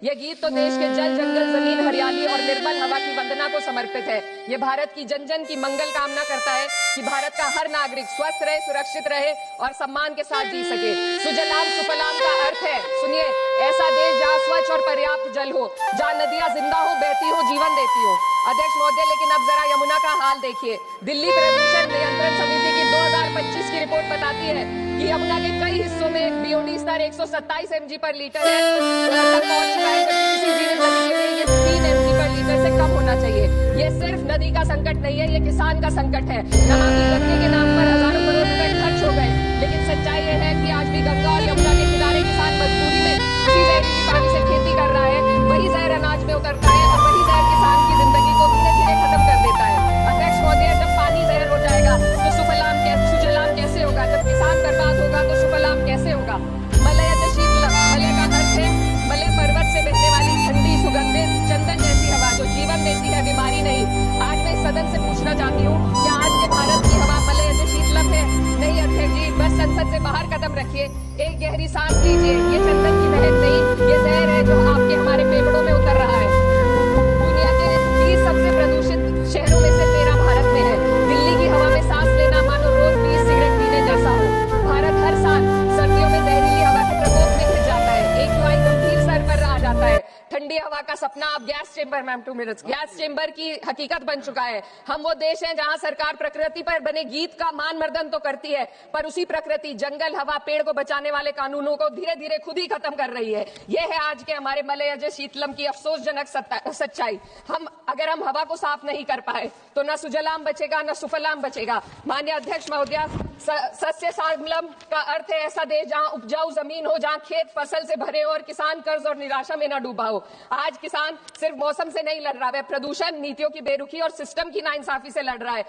ये गीत तो देश के जल जंगल जमीन हरियाली और निर्मल हवा की वंदना को समर्पित है। ये भारत की जन जन की मंगल कामना करता है कि भारत का हर नागरिक स्वस्थ रहे, सुरक्षित रहे और सम्मान के साथ जी सके। सुजलाम सुफलाम का अर्थ है, सुनिए, ऐसा देश जहाँ स्वच्छ और पर्याप्त जल हो, जहाँ नदियां जिंदा हो, बहती हो, जीवन देती हो। अध्यक्ष महोदय, लेकिन अब जरा यमुना का हाल देखिए। दिल्ली प्रदूषण नियंत्रण समिति की 2025 की रिपोर्ट बताती है कि यमुना के कई हिस्सों में बीओडी स्तर 127 mg पर लीटर है, तक पहुंच चुका है, जबकि किसी जीवित नदी के लिए ये 3 mg पर लीटर से कम होना चाहिए। ये सिर्फ नदी का संकट नहीं है, ये किसान का संकट है। नमामि गंगे के नाम पर हजारों करोड़ रुपए खर्च हो गए, लेकिन सच्चाई ये है कि आज भी गंगा और यमुना के किनारे किसान मजबूरी में उसी जहरीली पानी से खेती कर रहा है। वही जहर अनाज में उतरता है और वही जहर किसान की जिंदगी को धीरे धीरे खत्म कर देता है। अध्यक्ष महोदय, जब पानी जहर हो जाएगा तो सुजलाम कैसे होगा? जब किसान बर्बाद होगा तो सुफलाम कैसे होगा? मलयज शीतलम, मलय का अर्थ है मलय पर्वत से बहने वाली ठंडी सुगंधित चंदन जैसी हवा जो जीवन देती है, बीमारी नहीं। आज मैं इस सदन से पूछना चाहती हूँ, क्या आज के भारत की हवा मलयज शीतलम है? नहीं अध्यक्ष जी, बस संसद से बाहर कदम रखिए, एक गहरी सांस लीजिए। ये चंदन की महक नहीं, ये जहर है जो आपके हमारे फेफड़ों में उतर रहा है। दुनिया के 30 सबसे प्रदूषित शहरों में से 13 भारत में है। दिल्ली की हवा में सांस लेना मानो रोज 20 सिगरेट पीने जैसा हो। भारत हर साल सर्दियों में जहरीली हवा के प्रकोप में घिर जाता है, AQI गंभीर स्तर पर आ जाता है। ठंडी हवा का सपना अब gas chamber, ma'am 2 minutes, gas chamber की हकीकत बन चुका है। हम वो देश हैं जहां सरकार प्रकृति पर बने गीत का मान मर्दन तो करती है, पर उसी प्रकृति, जंगल, हवा, पेड़ को बचाने वाले कानूनों को धीरे धीरे खुद ही खत्म कर रही है। ये है आज के हमारे मलयज शीतलम की अफसोसजनक सच्चाई। अगर हम हवा को साफ नहीं कर पाए तो न सुजलाम बचेगा, न सुफलाम बचेगा। माननीय अध्यक्ष महोदया, सस्य श्यामलम का अर्थ है ऐसा देश जहां उपजाऊ जमीन हो, जहां खेत फसल से भरे हो और किसान कर्ज और निराशा में न डूबा हो। आज किसान सिर्फ मौसम से नहीं लड़ रहा है, प्रदूषण, नीतियों की बेरुखी और सिस्टम की नाइंसाफी से लड़ रहा है।